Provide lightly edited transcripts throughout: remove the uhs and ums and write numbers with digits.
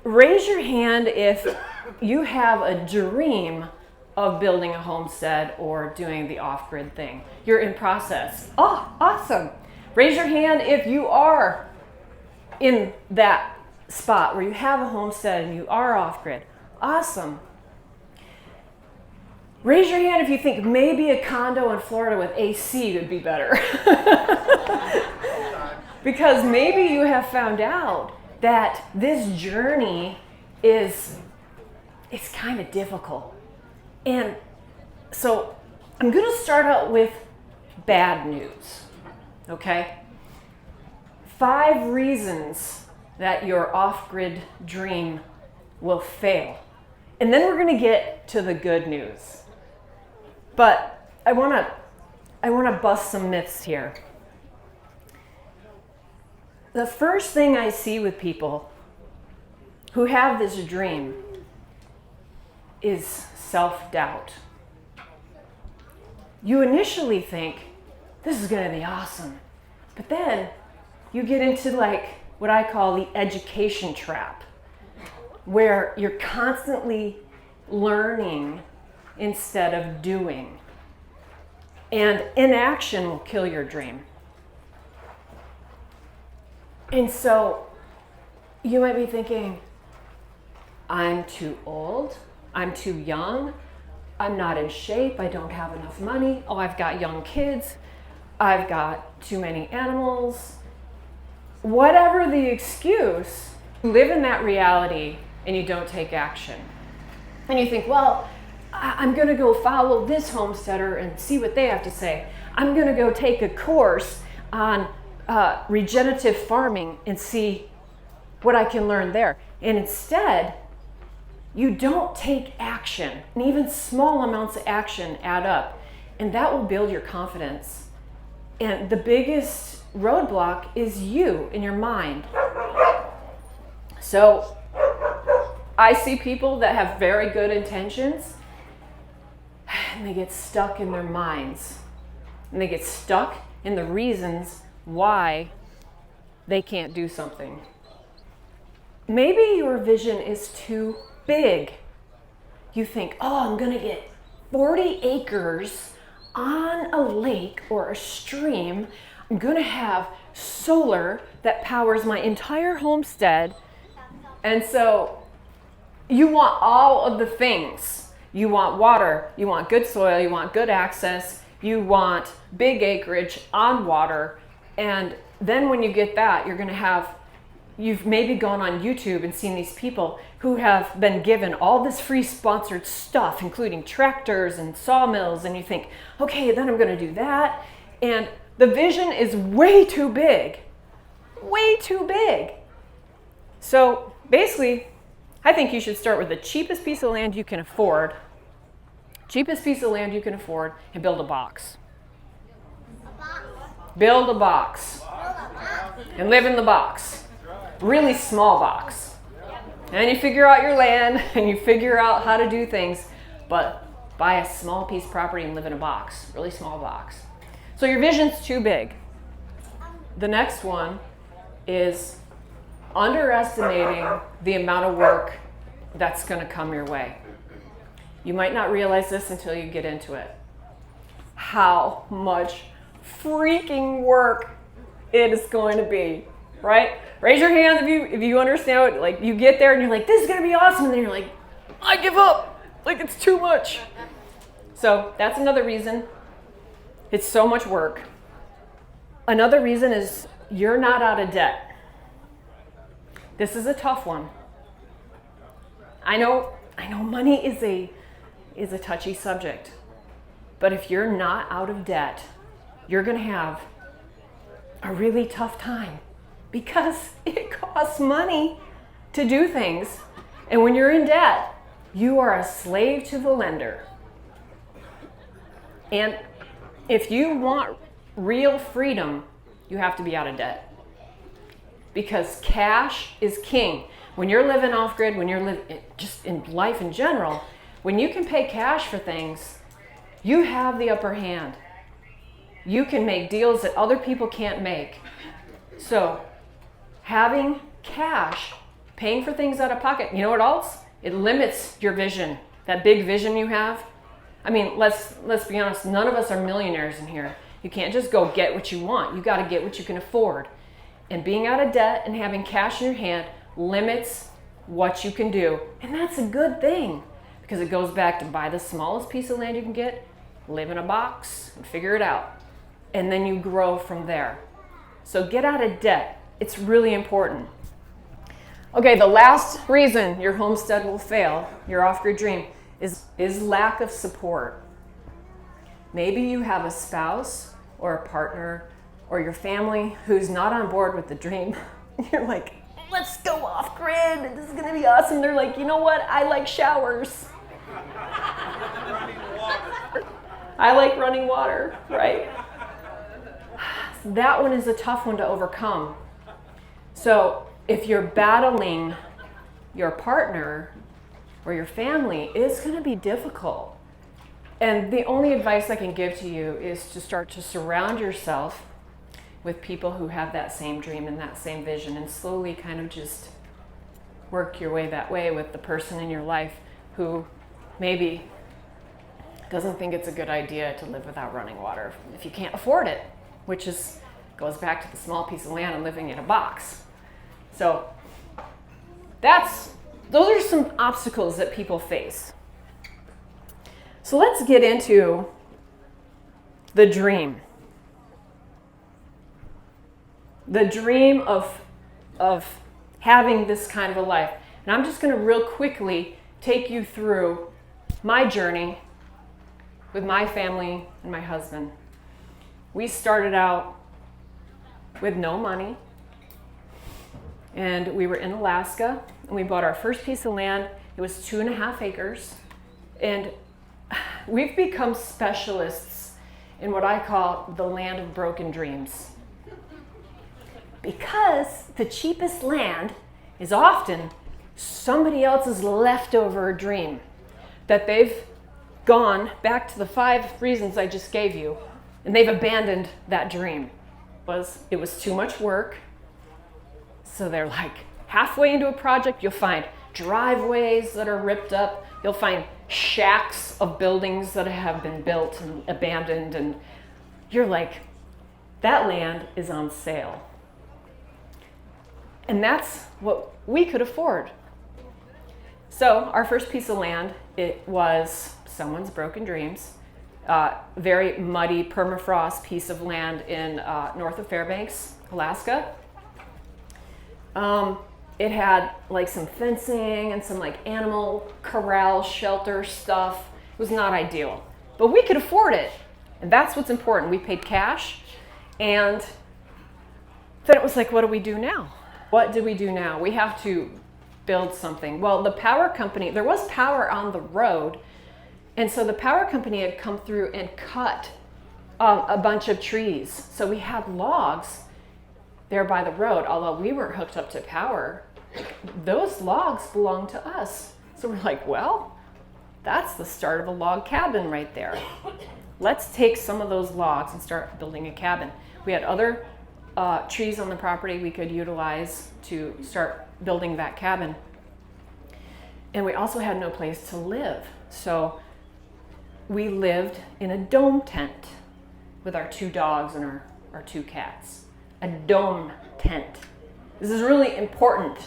Raise your hand if you have a dream of building a homestead or doing the off-grid thing. You're in process. Oh, awesome. Raise your hand if you are in that spot where you have a homestead and you are off-grid. Awesome. Raise your hand if you think maybe a condo in Florida with AC would be better. Because maybe you have found out that this journey is kind of difficult. And so I'm going to start out with bad news, okay? 5 reasons that your off-grid dream will fail. And then we're going to get to the good news. But I want to bust some myths here. The first thing I see with people who have this dream is self-doubt. You initially think, this is going to be awesome. But then you get into like what I call the education trap, where you're constantly learning instead of doing. And inaction will kill your dream. And so you might be thinking, I'm too old, I'm too young, I'm not in shape, I don't have enough money, oh, I've got young kids, I've got too many animals. Whatever the excuse, you live in that reality and you don't take action. And you think, well, I'm going to go follow this homesteader and see what they have to say. I'm going to go take a course on regenerative farming and see what I can learn there. And instead, you don't take action. And even small amounts of action add up. And that will build your confidence. And the biggest roadblock is you in your mind. So I see people that have very good intentions and they get stuck in their minds. And they get stuck in the reasons why they can't do something. Maybe your vision is too big. You think, oh, I'm going to get 40 acres on a lake or a stream. I'm going to have solar that powers my entire homestead. And so you want all of the things. You want water, you want good soil, you want good access, you want big acreage on water. And then when you get that, you're going to have, you've maybe gone on YouTube and seen these people who have been given all this free sponsored stuff, including tractors and sawmills. And you think, okay, then I'm going to do that. And the vision is way too big, way too big. So basically, I think you should start with the cheapest piece of land you can afford, and build a box. Build a box and live in the box. Really small box. And you figure out your land and you figure out how to do things, but buy a small piece of property and live in a box, really small box. So your vision's too big. The next one is underestimating the amount of work that's going to come your way. You might not realize this until you get into it. How much freaking work it is going to be, right? Raise your hand if you understand it. Like you get there and you're like, this is going to be awesome. And then you're like, I give up. Like it's too much. So that's another reason. It's so much work. Another reason is you're not out of debt. This is a tough one. I know money is a touchy subject. But if you're not out of debt, you're going to have a really tough time because it costs money to do things. And when you're in debt, you are a slave to the lender. And if you want real freedom, you have to be out of debt. Because cash is king. When you're living off-grid, when you're living just in life in general, when you can pay cash for things, you have the upper hand. You can make deals that other people can't make. So having cash Paying for things out of pocket. You know what else? It limits your vision. That big vision you have. I mean, let's be honest, none of us are millionaires in here. You can't just go get what you want. You got to get what you can afford. And being out of debt and having cash in your hand limits what you can do. And that's a good thing, because it goes back to buy the smallest piece of land you can get, live in a box, and figure it out. And then you grow from there. So get out of debt. It's really important. Okay, the last reason your homestead will fail, you're off your dream, is lack of support. Maybe you have a spouse or a partner or your family who's not on board with the dream. You're like, let's go off grid, this is gonna be awesome. They're like, you know what, I like showers. I like running water, right? That one is a tough one to overcome. So if you're battling your partner or your family, it's going to be difficult. And the only advice I can give to you is to start to surround yourself with people who have that same dream and that same vision, and slowly kind of just work your way that way with the person in your life who maybe doesn't think it's a good idea to live without running water if you can't afford it, which goes back to the small piece of land and living in a box. So those are some obstacles that people face. So let's get into the dream. The dream of having this kind of a life. And I'm just going to real quickly take you through my journey with my family and my husband. We started out with no money, and we were in Alaska, and we bought our first piece of land. It was 2.5 acres, and we've become specialists in what I call the land of broken dreams, because the cheapest land is often somebody else's leftover dream that they've gone back to the 5 reasons I just gave you, and they've abandoned that dream. It was too much work. So they're like halfway into a project, you'll find driveways that are ripped up. You'll find shacks of buildings that have been built and abandoned. And you're like, that land is on sale. And that's what we could afford. So our first piece of land, it was someone's broken dreams. Very muddy permafrost piece of land in north of Fairbanks, Alaska. It had like some fencing and some like animal corral shelter stuff. It was not ideal, but we could afford it. And that's what's important. We paid cash, and then it was like, what do we do now? What do we do now? We have to build something. Well, the power company, there was power on the road, and so the power company had come through and cut a bunch of trees. So we had logs there by the road, although we weren't hooked up to power. Those logs belonged to us. So we're like, well, that's the start of a log cabin right there. Let's take some of those logs and start building a cabin. We had other trees on the property we could utilize to start building that cabin. And we also had no place to live. So we lived in a dome tent with our 2 dogs and our 2 cats. A dome tent. This is really important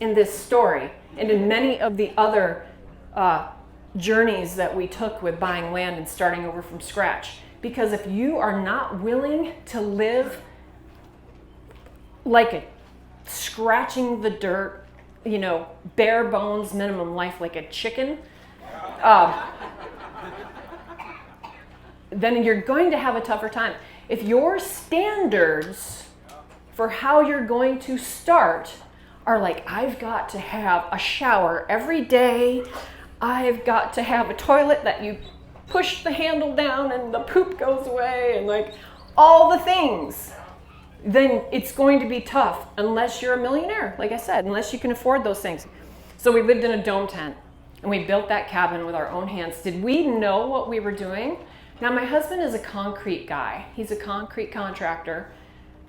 in this story and in many of the other journeys that we took with buying land and starting over from scratch. Because if you are not willing to live like a scratching the dirt, bare bones minimum life like a chicken, then you're going to have a tougher time. If your standards for how you're going to start are like, I've got to have a shower every day, I've got to have a toilet that you push the handle down and the poop goes away, and like all the things, then it's going to be tough unless you're a millionaire, like I said, unless you can afford those things. So we lived in a dome tent, and we built that cabin with our own hands. Did we know what we were doing? Now, my husband is a concrete guy. He's a concrete contractor.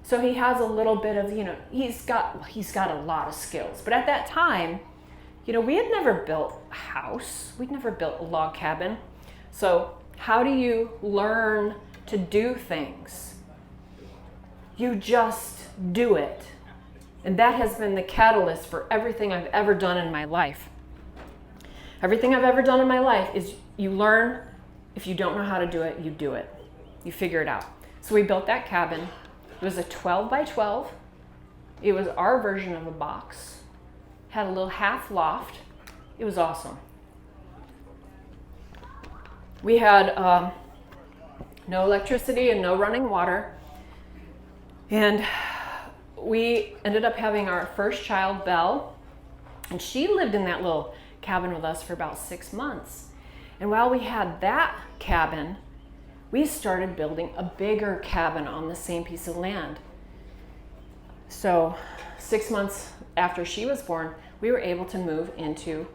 So he has a little bit of, he's got a lot of skills. But at that time, we had never built a house. We'd never built a log cabin. So how do you learn to do things? You just do it. And that has been the catalyst for everything I've ever done in my life. Everything I've ever done in my life is you learn. If you don't know how to do it, you do it. You figure it out. So we built that cabin. It was a 12 by 12. It was our version of a box. Had a little half loft. It was awesome. We had no electricity and no running water. And we ended up having our first child, Belle, and she lived in that little cabin with us for about 6 months. And while we had that cabin, we started building a bigger cabin on the same piece of land. So 6 months after she was born, we were able to move into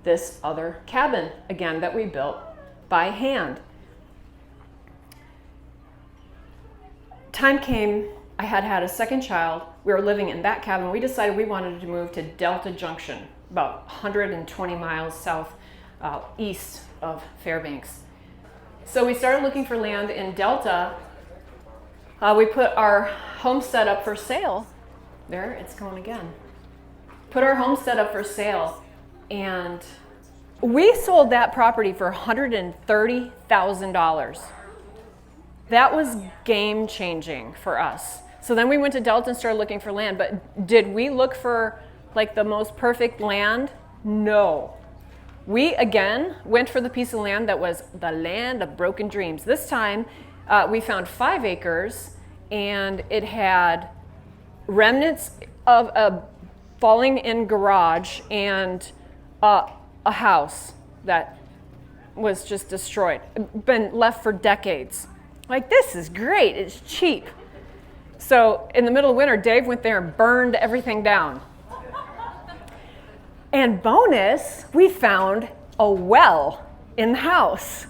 this other cabin again that we built by hand. Time came, I had a second child. We were living in that cabin. We decided we wanted to move to Delta Junction, about 120 miles south east of Fairbanks. So we started looking for land in Delta. We put our homestead up for sale. There, it's going again. Put our homestead up for sale, and we sold that property for $130,000. That was game changing for us. So then we went to Delta and started looking for land, but did we look for like the most perfect land? No. We again went for the piece of land that was the land of broken dreams. This time we found 5 acres, and it had remnants of a falling in garage and a house that was just destroyed, been left for decades. Like, this is great, it's cheap. So in the middle of winter, Dave went there and burned everything down. And bonus, we found a well in the house.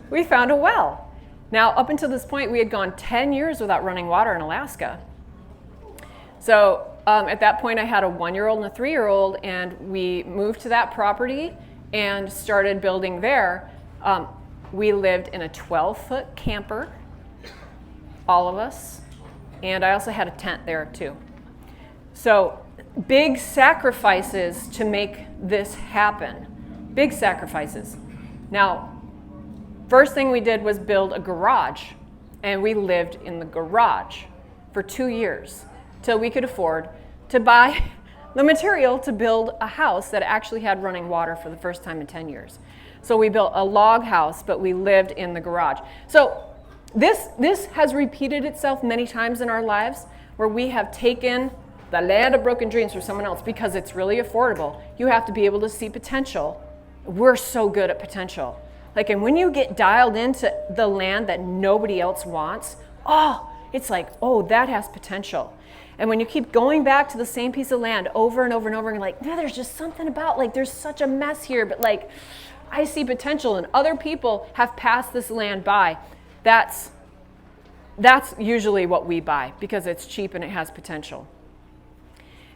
We found a well. Now, up until this point, we had gone 10 years without running water in Alaska. So at that point, I had a 1-year-old and a 3-year-old, and we moved to that property and started building there. We lived in a 12-foot camper, all of us, and I also had a tent there too. So big sacrifices to make this happen. Big sacrifices. Now, first thing we did was build a garage, and we lived in the garage for 2 years till we could afford to buy the material to build a house that actually had running water for the first time in 10 years. So we built a log house, but we lived in the garage. So this has repeated itself many times in our lives, where we have taken the land of broken dreams for someone else because it's really affordable. You have to be able to see potential. We're so good at potential. And when you get dialed into the land that nobody else wants, it's like, that has potential. And when you keep going back to the same piece of land over and over and over, and you're like, no, there's just something about, there's such a mess here, but I see potential, and other people have passed this land by. That's usually what we buy because it's cheap and it has potential.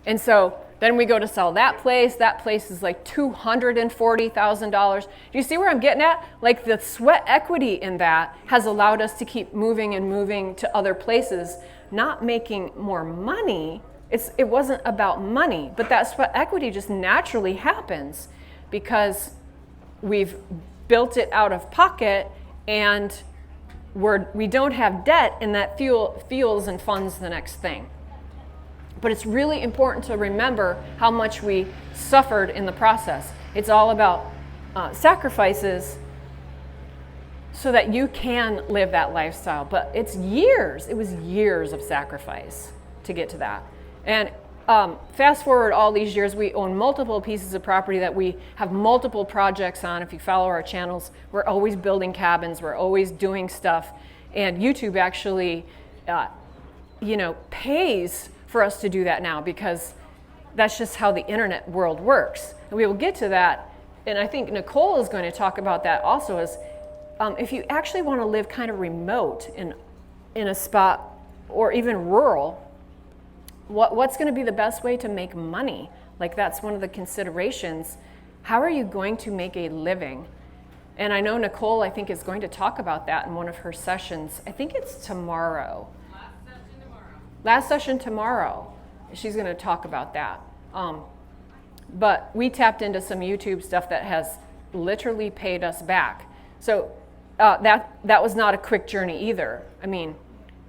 And so then we go to sell that place. That place is like $240,000. Do you see where I'm getting at? The sweat equity in that has allowed us to keep moving and moving to other places, not making more money. It wasn't about money, but that sweat equity just naturally happens because we've built it out of pocket, and we don't have debt, and that fuels and funds the next thing. But it's really important to remember how much we suffered in the process. It's all about sacrifices so that you can live that lifestyle. But it was years of sacrifice to get to that. And fast forward all these years, we own multiple pieces of property that we have multiple projects on. If you follow our channels, we're always building cabins, we're always doing stuff. And YouTube actually, pays for us to do that now because that's just how the internet world works. And we will get to that. And I think Nicole is going to talk about that also, is if you actually want to live kind of remote in a spot or even rural, what's going to be the best way to make money? Like, that's one of the considerations. How are you going to make a living? And I know Nicole, I think, is going to talk about that in one of her sessions. I think it's tomorrow. Last session tomorrow. She's going to talk about that. But we tapped into some YouTube stuff that has literally paid us back. So that was not a quick journey either. I mean,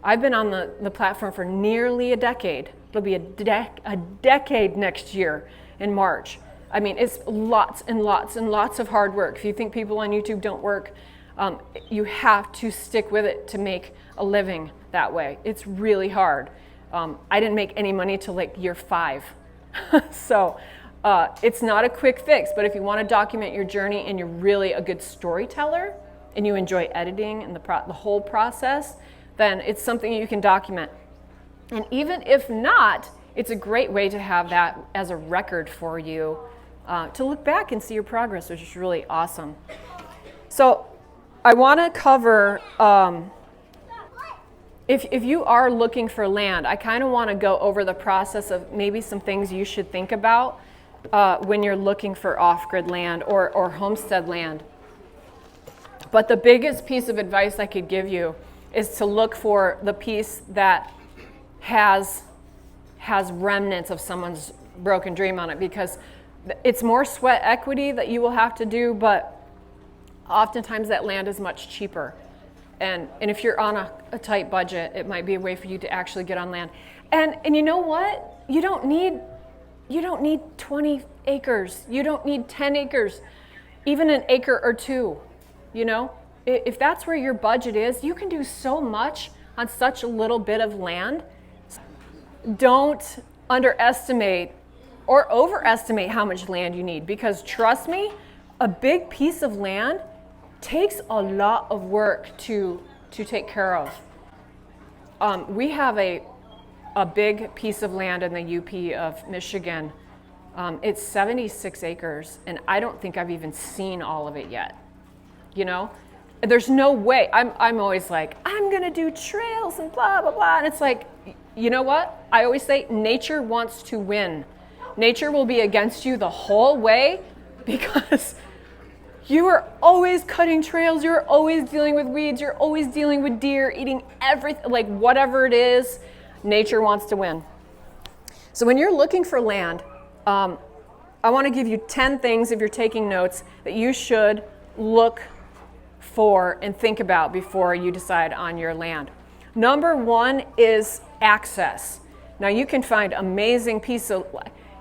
I've been on the platform for nearly a decade. It'll be a decade next year in March. I mean, it's lots and lots and lots of hard work. If you think people on YouTube don't work, you have to stick with it to make a living that way. It's really hard. I didn't make any money till like year 5. So it's not a quick fix, but if you want to document your journey and you're really a good storyteller and you enjoy editing and the whole process, then it's something you can document. And even if not, it's a great way to have that as a record for you to look back and see your progress, which is really awesome. So I want to cover, if you are looking for land, I kind of want to go over the process of maybe some things you should think about when you're looking for off-grid land or homestead land. But the biggest piece of advice I could give you is to look for the piece that has remnants of someone's broken dream on it, because it's more sweat equity that you will have to do, but oftentimes that land is much cheaper. And if you're on a tight budget, it might be a way for you to actually get on land. And you know what? You don't need 20 acres. You don't need 10 acres, even an acre or 2, you know? If that's where your budget is, you can do so much on such a little bit of land. Don't underestimate or overestimate how much land you need, because trust me, a big piece of land takes a lot of work to take care of. We have a big piece of land in the UP of Michigan. It's 76 acres, and I don't think I've even seen all of it yet. You know, there's no way. I'm always like, I'm gonna do trails and blah blah blah, and it's like, you know what? I always say nature wants to win. Nature will be against you the whole way, because you are always cutting trails, you're always dealing with weeds, you're always dealing with deer, eating everything, like whatever it is, nature wants to win. So when you're looking for land, I want to give you 10 things, if you're taking notes, that you should look for and think about before you decide on your land. Number 1 is access. Now you can find amazing pieces of,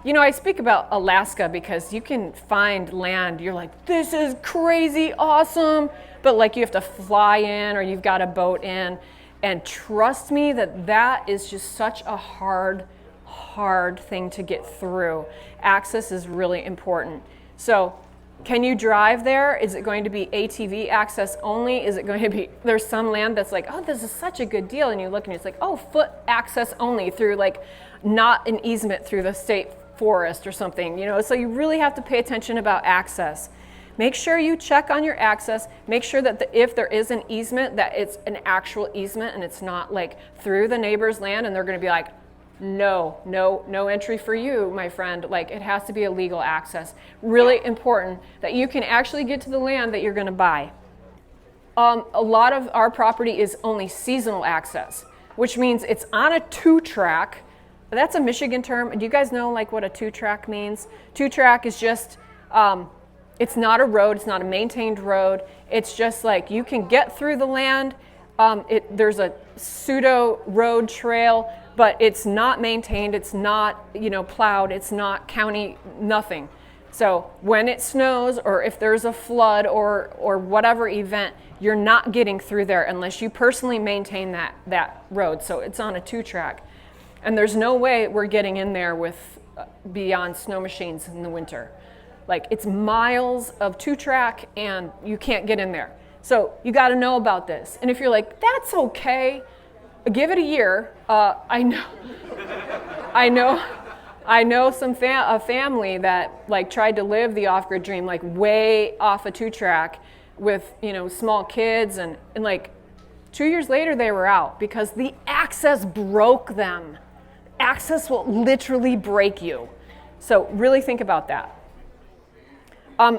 you know, I speak about Alaska because you can find land, you're like, this is crazy awesome, but like you have to fly in or you've got a boat in, and trust me that is just such a hard thing to get through. Access is really important. So can you drive there? Is it going to be ATV access only? Is it going to be, there's some land that's like, oh, this is such a good deal, and you look and it's like, oh, foot access only through like not an easement through the state forest or something, you know, so you really have to pay attention about access. Make sure you check on your access. Make sure that if there is an easement, that it's an actual easement and it's not like through the neighbor's land and they're going to be like, no entry for you, my friend. Like, it has to be a legal access. Really important that you can actually get to the land that you're going to buy. A lot of our property is only seasonal access, which means it's on a 2-track. That's a Michigan term. Do you guys know like what a 2-track means? 2-track is just, it's not a road, it's not a maintained road. It's just like you can get through the land. There's a pseudo road trail, but it's not maintained, it's not, you know, plowed, it's not county, nothing. So when it snows or if there's a flood or whatever event, you're not getting through there unless you personally maintain that road. So it's on a 2-track. And there's no way we're getting in there with beyond snow machines in the winter. Like, it's miles of 2-track and you can't get in there. So you got to know about this. And if you're like, that's okay, give it a year. I know a family that like tried to live the off-grid dream, like way off a 2-track with, you know, small kids and like 2 years later, they were out because the access broke them. Access will literally break you. So really think about that.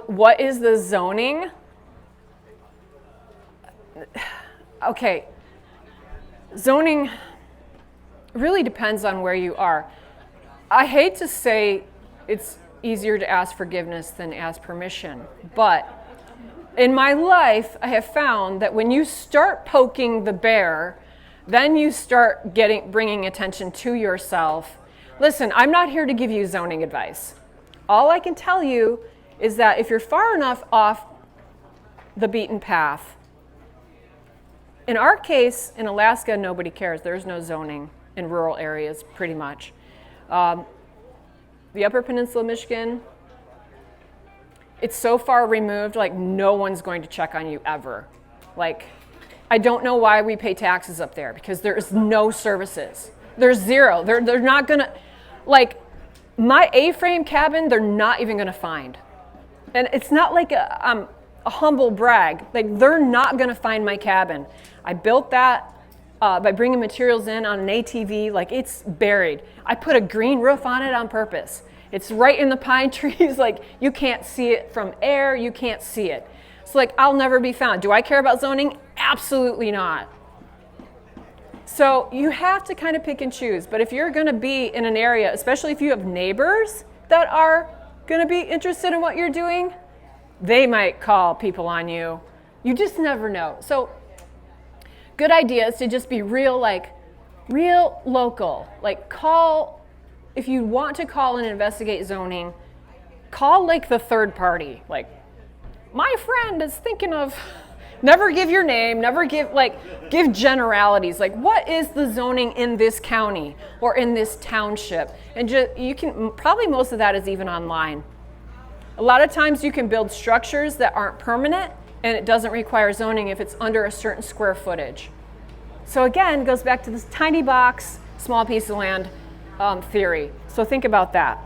What is the zoning? Okay, zoning really depends on where you are. I hate to say it's easier to ask forgiveness than ask permission, but in my life, I have found that when you start poking the bear, then you start bringing attention to yourself. Listen, I'm not here to give you zoning advice. All I can tell you is that if you're far enough off the beaten path, in our case, in Alaska, nobody cares. There's no zoning in rural areas, pretty much. The Upper Peninsula of Michigan, it's so far removed, like no one's going to check on you ever. Like, I don't know why we pay taxes up there because there is no services. There's zero. They're not gonna, like, my A-frame cabin, they're not even gonna find. And it's not like a humble brag. Like, they're not gonna find my cabin. I built that by bringing materials in on an ATV. Like, it's buried. I put a green roof on it on purpose. It's right in the pine trees. Like, you can't see it from air. You can't see it. So, like, I'll never be found. Do I care about zoning? Absolutely not. So you have to kind of pick and choose. But if you're going to be in an area, especially if you have neighbors that are going to be interested in what you're doing, they might call people on you. You just never know. So good idea is to just be real local. Like, call, if you want to call and investigate zoning, call like the third party. Like, my friend is thinking of, never give your name, never give generalities. Like, what is the zoning in this county or in this township? And you can, probably most of that is even online. A lot of times you can build structures that aren't permanent and it doesn't require zoning if it's under a certain square footage. So again, it goes back to this tiny box, small piece of land theory. So think about that.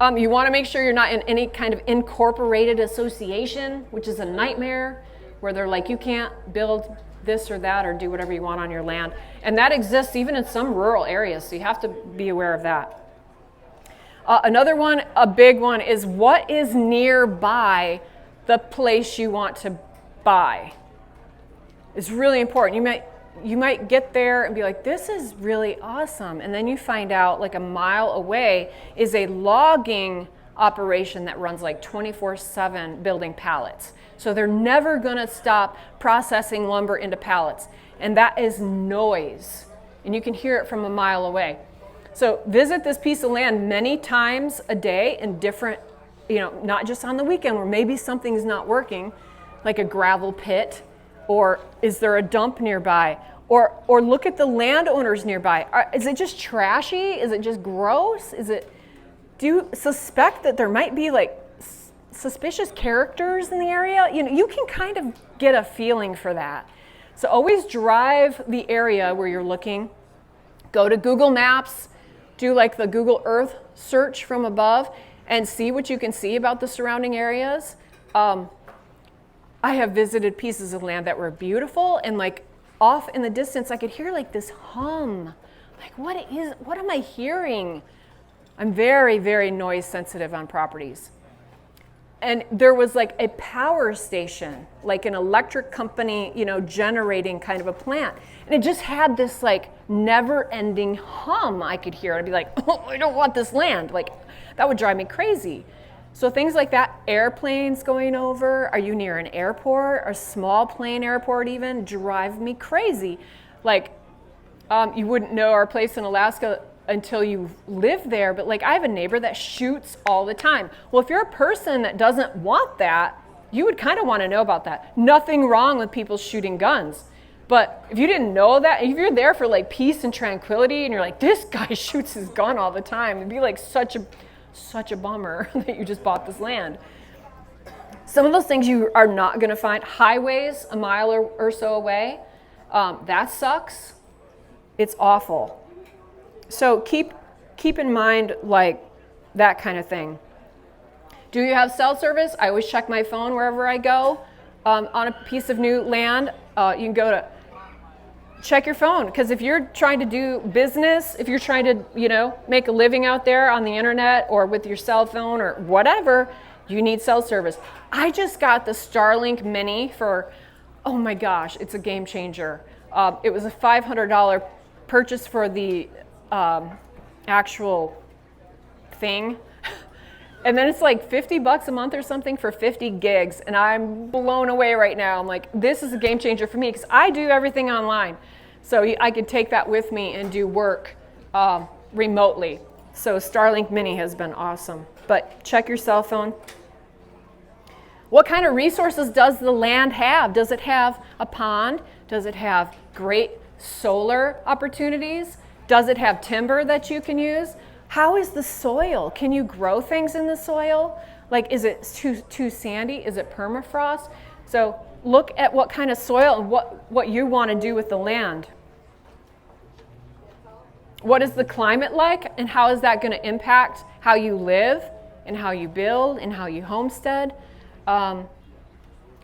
You want to make sure you're not in any kind of incorporated association, which is a nightmare, where they're like, you can't build this or that or do whatever you want on your land. And that exists even in some rural areas, so you have to be aware of that. Another one, a big one, is what is nearby the place you want to buy. It's really important. You might get there and be like, this is really awesome. And then you find out like a mile away is a logging operation that runs like 24/7 building pallets. So they're never going to stop processing lumber into pallets. And that is noise. And you can hear it from a mile away. So visit this piece of land many times a day in different, not just on the weekend where maybe something's not working, like a gravel pit. Or is there a dump nearby? Or look at the landowners nearby. Is it just trashy? Is it just gross? Do you suspect that there might be like suspicious characters in the area? You can kind of get a feeling for that. So always drive the area where you're looking. Go to Google Maps, do like the Google Earth search from above and see what you can see about the surrounding areas. I have visited pieces of land that were beautiful and like off in the distance, I could hear like this hum. Like, what am I hearing? I'm very, very noise sensitive on properties. And there was like a power station, like an electric company, generating kind of a plant. And it just had this like never ending hum I could hear. I'd be like, oh, I don't want this land. Like, that would drive me crazy. So things like that, airplanes going over, are you near an airport, a small plane airport even, drive me crazy. Like, you wouldn't know our place in Alaska until you live there, but like I have a neighbor that shoots all the time. Well, if you're a person that doesn't want that, you would kind of want to know about that. Nothing wrong with people shooting guns. But if you didn't know that, if you're there for like peace and tranquility and you're like, this guy shoots his gun all the time, it'd be like such a bummer that you just bought this land. Some of those things you are not going to find. Highways a mile or so away, that sucks. It's awful. So keep in mind like that kind of thing. Do you have cell service? I always check my phone wherever I go. On a piece of new land, You can go to check your phone, because if you're trying to do business, if you're trying to, make a living out there on the internet or with your cell phone or whatever, you need cell service. I just got the Starlink Mini for, oh my gosh, it's a game changer. It was a $500 purchase for the actual thing. And then it's like $50 a month or something for 50 gigs. And I'm blown away right now. I'm like, this is a game changer for me, because I do everything online. So I could take that with me and do work remotely. So Starlink Mini has been awesome. But check your cell phone. What kind of resources does the land have? Does it have a pond? Does it have great solar opportunities? Does it have timber that you can use? How is the soil? Can you grow things in the soil? Like, is it too sandy? Is it permafrost? So look at what kind of soil and what you want to do with the land. What is the climate like, and how is that going to impact how you live and how you build and how you homestead?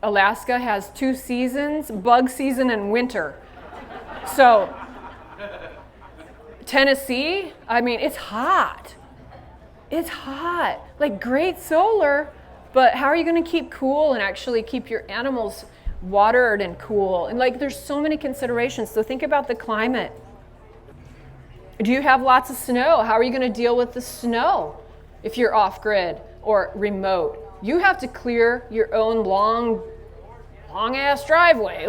Alaska has 2 seasons, bug season and winter. So Tennessee, it's hot. It's hot. Like, great solar, but how are you going to keep cool and actually keep your animals watered and cool? And there's so many considerations. So think about the climate. Do you have lots of snow? How are you going to deal with the snow if you're off-grid or remote? You have to clear your own long-ass driveway.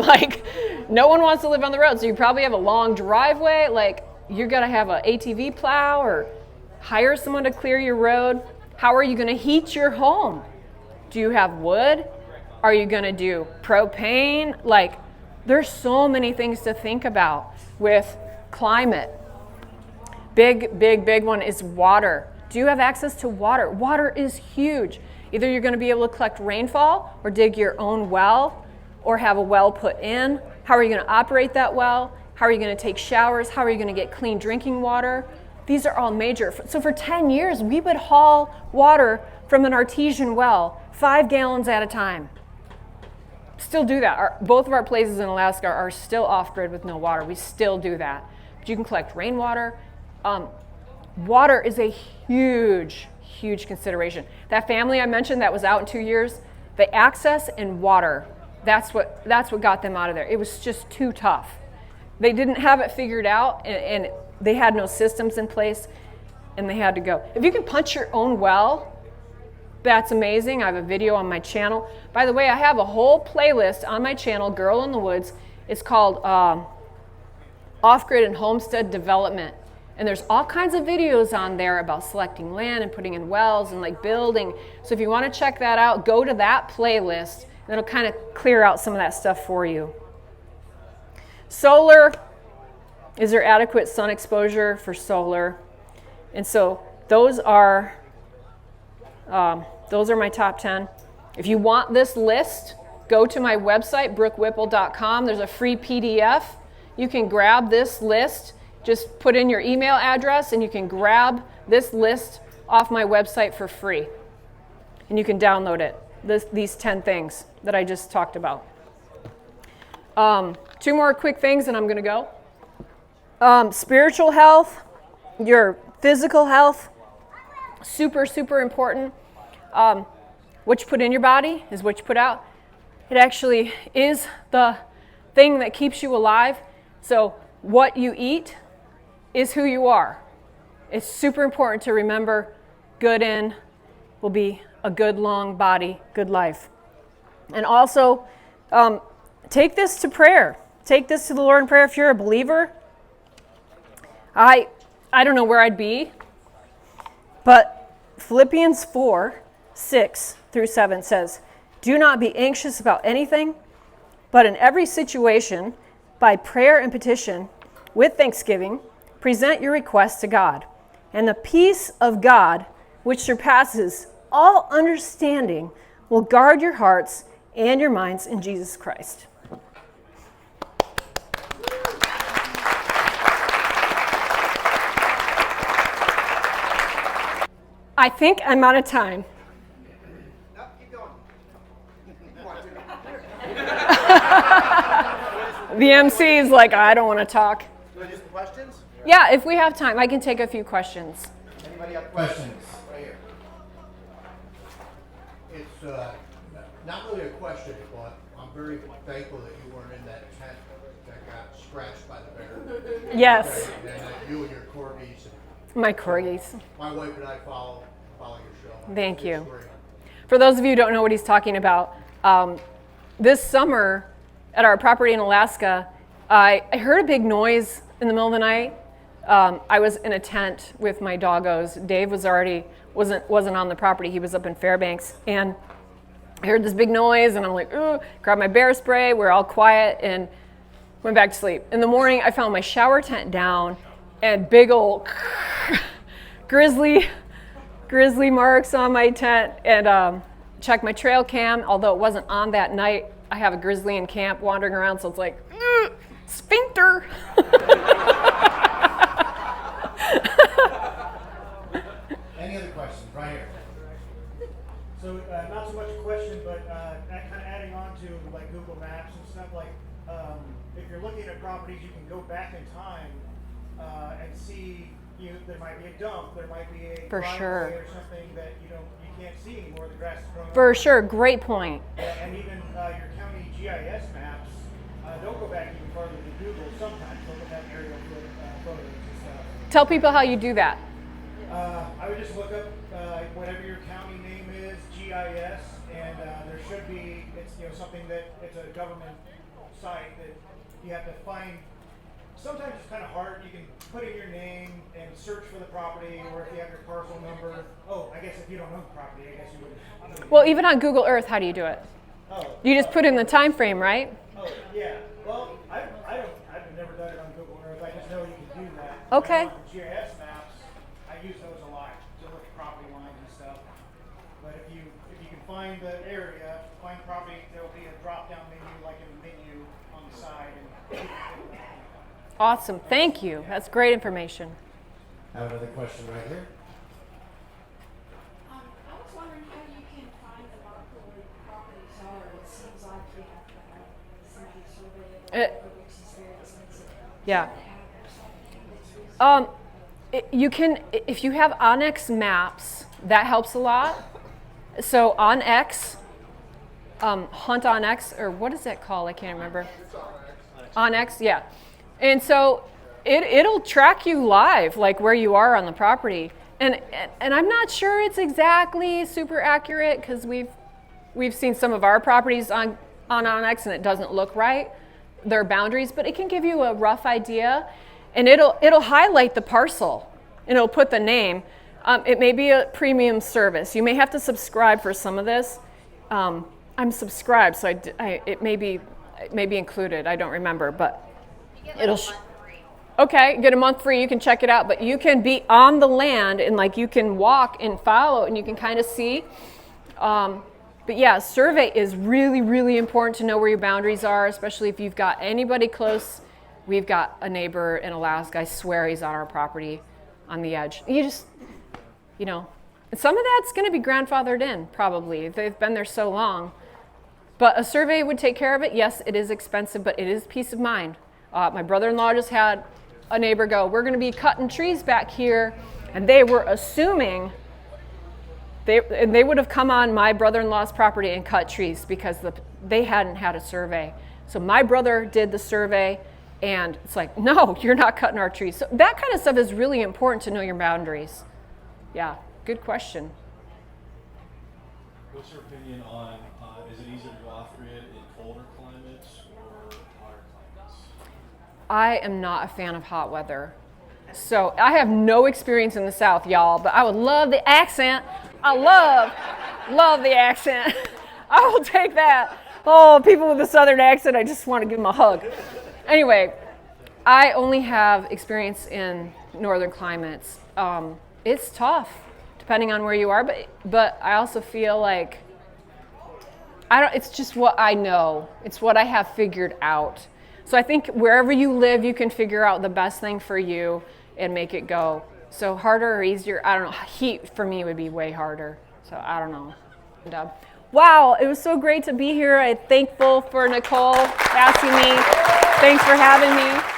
No one wants to live on the road, so you probably have a long driveway. You're going to have an ATV plow or hire someone to clear your road. How are you going to heat your home? Do you have wood? Are you going to do propane? There's so many things to think about with climate. Big one is water. Do you have access to water? Water is huge. Either you're going to be able to collect rainfall or dig your own well or have a well put in. How are you going to operate that well? How are you going to take showers? How are you going to get clean drinking water? These are all major. So for 10 years, we would haul water from an artesian well, 5 gallons at a time. Still do that. Both of our places in Alaska are still off-grid with no water. We still do that. But you can collect rainwater. Water is a huge consideration. That family I mentioned that was out in 2 years, the access and water, that's what got them out of there. It was just too tough. They didn't have it figured out, and they had no systems in place, and they had to go. If you can punch your own well, that's amazing. I have a video on my channel. By the way, I have a whole playlist on my channel, Girl in the Woods. It's called Off-Grid and Homestead Development. And there's all kinds of videos on there about selecting land and putting in wells and building. So if you want to check that out, go to that playlist, and it'll kind of clear out some of that stuff for you. Solar, is there adequate sun exposure for solar? And so those are my top 10. If you want this list, go to my website, brookewhipple.com. There's a free PDF. You can grab this list. Just put in your email address and you can grab this list off my website for free. And you can download it, these 10 things that I just talked about. 2 more quick things and I'm going to go. Spiritual health, your physical health, super important. What you put in your body is what you put out. It actually is the thing that keeps you alive. So what you eat is who you are. It's super important to remember good in will be a good long body, good life. And also, take this to prayer. Take this to the Lord in prayer. If you're a believer, I don't know where I'd be, but Philippians 4:6-7 says, "Do not be anxious about anything, but in every situation, by prayer and petition, with thanksgiving, present your requests to God. And the peace of God, which surpasses all understanding, will guard your hearts and your minds in Jesus Christ." I think I'm out of time. No, keep going. The MC is like, I don't want to talk. Do I do some questions? Yeah, if we have time, I can take a few questions. Anybody have questions? Right here. It's not really a question, but I'm very thankful that you weren't in that tent that got scratched by the bear. Yes, And that you and your corgis. my corgis. My wife and I follow your show. Thank It's you. great. For those of you who don't know what he's talking about, this summer at our property in Alaska, I heard a big noise in the middle of the night. I was in a tent with my doggos. Dave wasn't on the property. He was up in Fairbanks, and I heard this big noise, and I'm like, ooh, grabbed my bear spray. We're all quiet and went back to sleep. In the morning, I found my shower tent down and big old grizzly marks on my tent, and checked my trail cam. Although it wasn't on that night, I have a grizzly in camp wandering around, so it's like, sphincter. Any other questions? Right here. So not so much a question, but kind of adding on to like Google Maps and stuff. Like if you're looking at properties, you can go back in time and see. There might be a dump. There might be a For sure. or something that you can't see anymore. The grass is growing. For sure, great point. And even your county GIS maps don't go back even farther than Google. Sometimes they'll have aerial photos and stuff. Tell people how you do that. I would just look up whatever your county name is, GIS, and there should be, it's something that, it's a government site that you have to find. Sometimes it's kind of hard. You can put in your name and search for the property, or if you have your parcel number. Oh, I guess if you don't own the property, I guess you wouldn't. Well, even on Google Earth, how do you do it? You just put in the time frame, right? Oh, yeah. Well, I've never done it on Google Earth. I just know you can do that. Okay. On the GIS maps, I use those a lot to look at property lines and stuff. But if you can find the area, find the property, there'll be a drop-down menu like in the menu on the side. And Awesome. Thank you. That's great information. I have another question right here. I was wondering how you can find the market where properties are. It seems like you have to have somebody survey it, which is very expensive. Yeah. Or You can, if you have Onyx maps, that helps a lot. So OnX, Hunt OnX, or what is that called? I can't remember. OnX, yeah. And so it'll track you live, like where you are on the property. And I'm not sure it's exactly super accurate because we've seen some of our properties on OnX and it doesn't look right, their boundaries, but it can give you a rough idea, and it'll highlight the parcel and it'll put the name. It may be a premium service. You may have to subscribe for some of this. I'm subscribed, so it may be included. I don't remember, but it'll. Okay, get a month free. You can check it out, but you can be on the land and like you can walk and follow, and you can kind of see. But yeah, survey is really, really important to know where your boundaries are, especially if you've got anybody close. We've got a neighbor in Alaska. I swear he's on our property, on the edge. You just, and some of that's going to be grandfathered in, probably. They've been there so long. But a survey would take care of it. Yes, it is expensive, but it is peace of mind. My brother-in-law just had a neighbor go, we're going to be cutting trees back here, and they were assuming they would have come on my brother-in-law's property and cut trees because they hadn't had a survey. So my brother did the survey, and it's like, no, you're not cutting our trees. So that kind of stuff is really important to know your boundaries. Yeah, good question. What's your opinion on, is it easier to go off grid in colder climates or hotter climates? I am not a fan of hot weather. So I have no experience in the South, y'all, but I would love the accent. I love the accent. I will take that. Oh, people with a Southern accent, I just want to give them a hug. Anyway, I only have experience in northern climates. It's tough, depending on where you are, but I also feel like it's just what I know. It's what I have figured out. So I think wherever you live, you can figure out the best thing for you and make it go. So harder or easier, I don't know. Heat for me would be way harder. So I don't know. And, wow, it was so great to be here. I'm thankful for Nicole asking me. Thanks for having me.